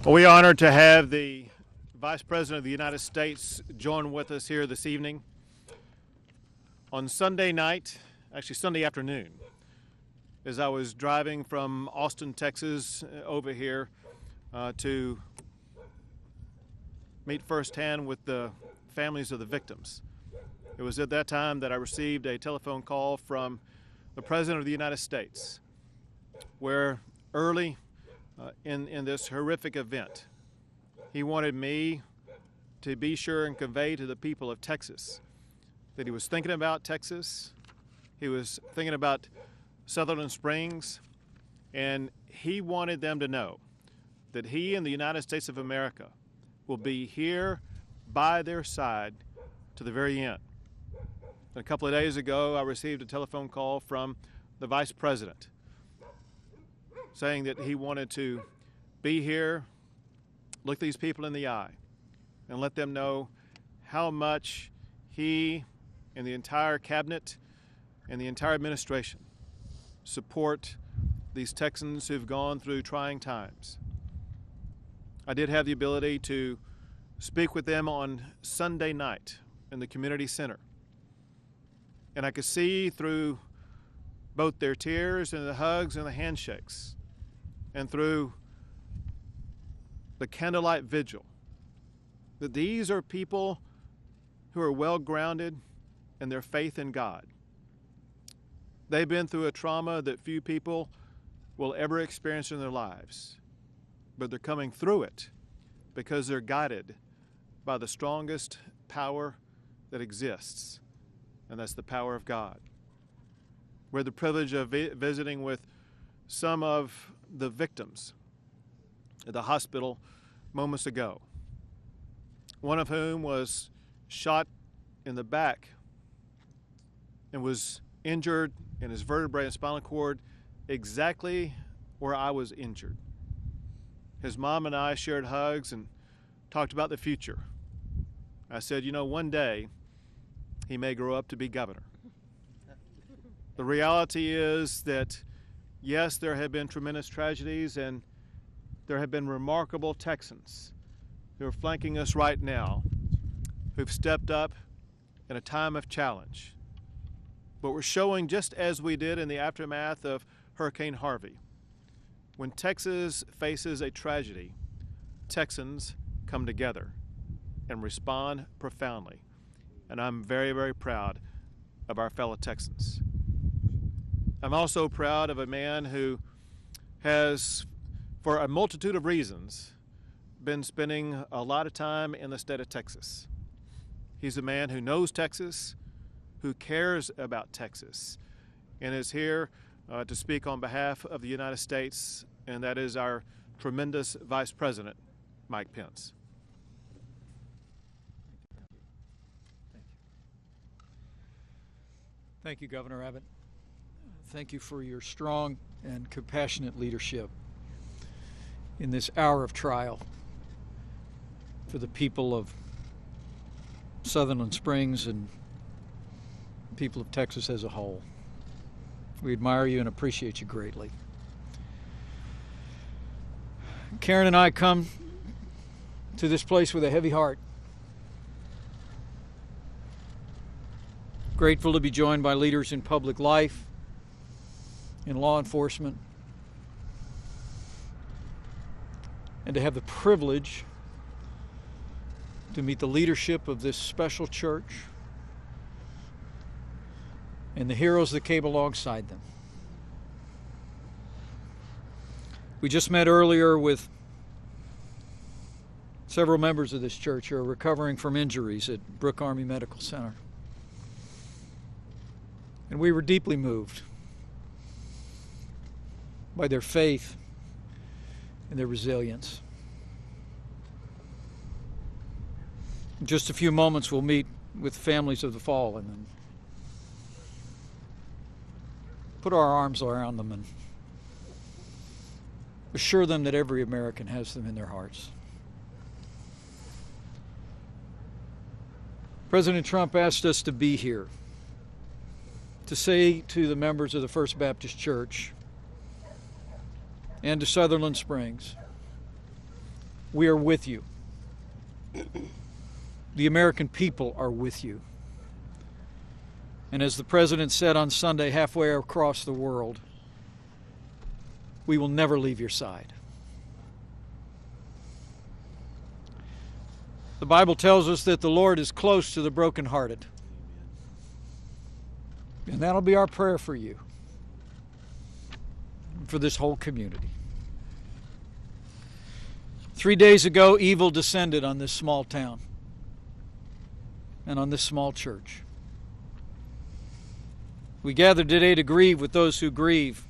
Well, we are honored to have the Vice President of the United States join with us here this evening. On Sunday night, actually Sunday afternoon, as I was driving from Austin, Texas over here to meet firsthand with the families of the victims. It was at that time that I received a telephone call from the President of the United States, where early in this horrific event, he wanted me to be sure and convey to the people of Texas that he was thinking about Texas, he was thinking about Sutherland Springs, and he wanted them to know that he and the United States of America will be here by their side to the very end. And a couple of days ago, I received a telephone call from the Vice President saying that he wanted to be here, look these people in the eye, and let them know how much he and the entire cabinet and the entire administration support these Texans who've gone through trying times. I did have the ability to speak with them on Sunday night in the community center, and I could see through both their tears and the hugs and the handshakes and through the candlelight vigil that these are people who are well grounded in their faith in God. They've been through a trauma that few people will ever experience in their lives, but they're coming through it because they're guided by the strongest power that exists, and that's the power of God. We had the privilege of visiting with some of the victims at the hospital moments ago, one of whom was shot in the back and was injured in his vertebrae and spinal cord exactly where I was injured. His mom and I shared hugs and talked about the future. I said, you know, one day he may grow up to be governor. The reality is that, yes, there have been tremendous tragedies, and there have been remarkable Texans who are flanking us right now, who've stepped up in a time of challenge. But we're showing, just as we did in the aftermath of Hurricane Harvey, when Texas faces a tragedy, Texans come together and respond profoundly. And I'm very, very proud of our fellow Texans. I'm also proud of a man who has, for a multitude of reasons, been spending a lot of time in the state of Texas. He's a man who knows Texas, who cares about Texas, and is here to speak on behalf of the United States, and that is our tremendous Vice President, Mike Pence. Thank you, Governor Abbott. Thank you for your strong and compassionate leadership in this hour of trial for the people of Sutherland Springs and people of Texas as a whole. We admire you and appreciate you greatly. Karen and I come to this place with a heavy heart. Grateful to be joined by leaders in public life, in law enforcement, and to have the privilege to meet the leadership of this special church and the heroes that came alongside them. We just met earlier with several members of this church who are recovering from injuries at Brooke Army Medical Center. And we were deeply moved by their faith and their resilience. In just a few moments, we'll meet with families of the fallen and put our arms around them and assure them that every American has them in their hearts. President Trump asked us to be here to say to the members of the First Baptist Church and to Sutherland Springs We are with you. The American people are with you. And as the President said on Sunday, halfway across the world, we will never leave your side. The Bible tells us that the Lord is close to the brokenhearted. And that'll be our prayer for you, for this whole community. 3 days ago, evil descended on this small town and on this small church. We gather today to grieve with those who grieve,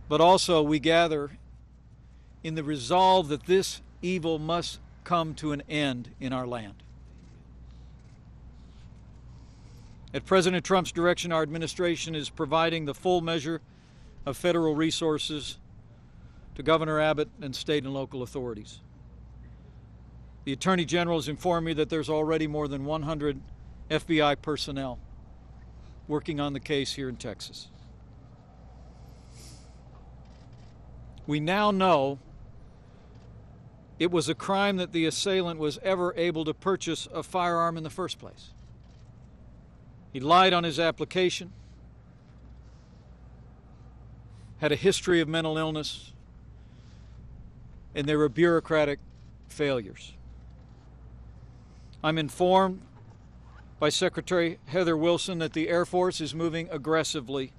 but also we gather in the resolve that this evil must come to an end in our land. At President Trump's direction, our administration is providing the full measure of federal resources to Governor Abbott and state and local authorities. The Attorney General has informed me that there's already more than 100 FBI personnel working on the case here in Texas. We now know it was a crime that the assailant was ever able to purchase a firearm in the first place. He lied on his application, had a history of mental illness, and there were bureaucratic failures. I'm informed by Secretary Heather Wilson that the Air Force is moving aggressively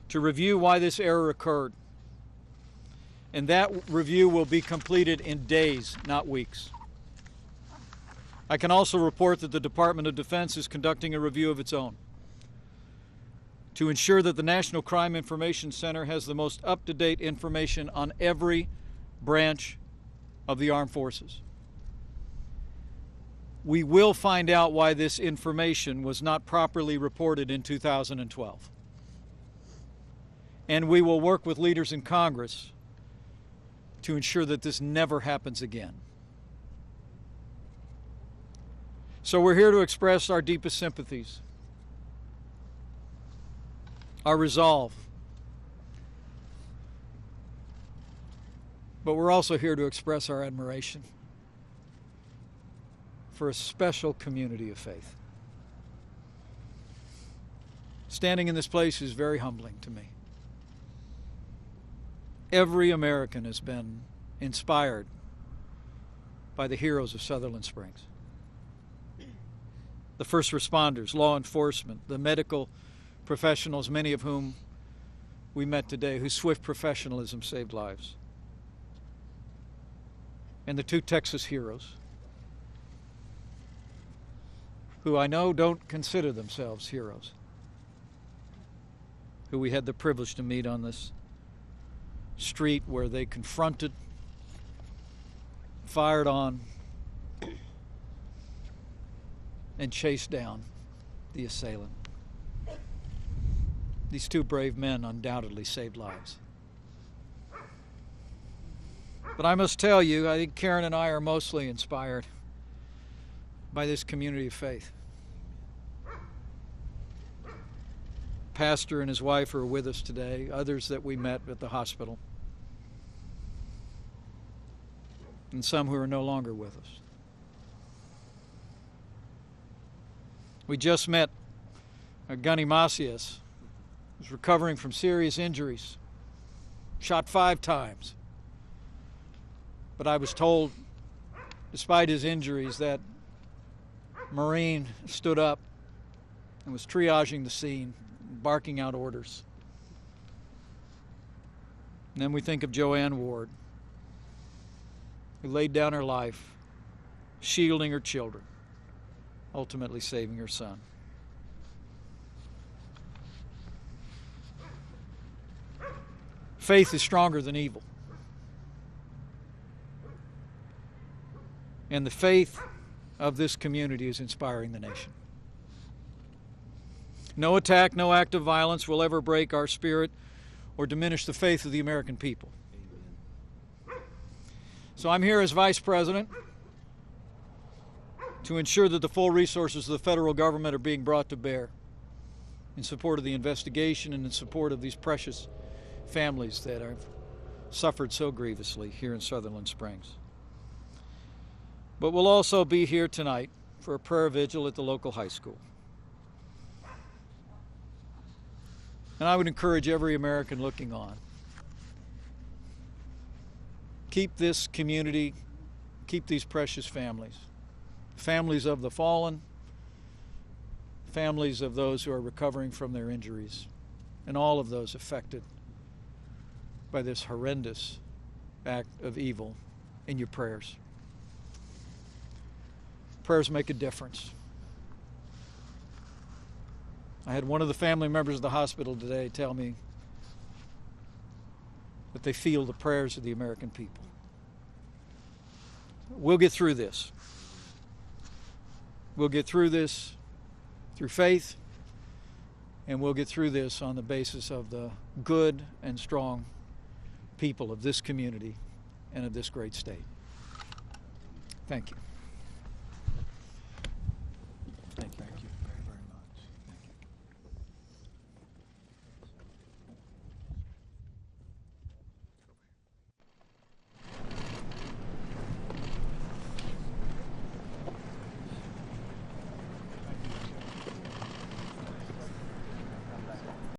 to review why this error occurred. And that review will be completed in days, not weeks. I can also report that the Department of Defense is conducting a review of its own to ensure that the National Crime Information Center has the most up-to-date information on every branch of the armed forces. We will find out why this information was not properly reported in 2012. And we will work with leaders in Congress to ensure that this never happens again. So we're here to express our deepest sympathies, our resolve, but we're also here to express our admiration for a special community of faith. Standing in this place is very humbling to me. Every American has been inspired by the heroes of Sutherland Springs. The first responders, law enforcement, the medical professionals, many of whom we met today, whose swift professionalism saved lives. And the two Texas heroes, who I know don't consider themselves heroes, who we had the privilege to meet on this street where they confronted, fired on, and chased down the assailant. These two brave men undoubtedly saved lives. But I must tell you, I think Karen and I are mostly inspired by this community of faith. Pastor and his wife are with us today, others that we met at the hospital, and some who are no longer with us. We just met Gunny Macias, who's recovering from serious injuries, shot 5 times. But I was told, despite his injuries, that Marine stood up and was triaging the scene, barking out orders. And then we think of Joanne Ward, who laid down her life, shielding her children, ultimately saving her son. Faith is stronger than evil. And the faith of this community is inspiring the nation. No attack, no act of violence will ever break our spirit or diminish the faith of the American people. So I'm here as Vice President to ensure that the full resources of the federal government are being brought to bear in support of the investigation and in support of these precious families that have suffered so grievously here in Sutherland Springs. But we'll also be here tonight for a prayer vigil at the local high school. And I would encourage every American looking on, keep this community, keep these precious families, families of the fallen, families of those who are recovering from their injuries, and all of those affected by this horrendous act of evil in your prayers. Prayers make a difference. I had one of the family members of the hospital today tell me that they feel the prayers of the American people. We'll get through this. We'll get through this through faith, and we'll get through this on the basis of the good and strong people of this community and of this great state. Thank you.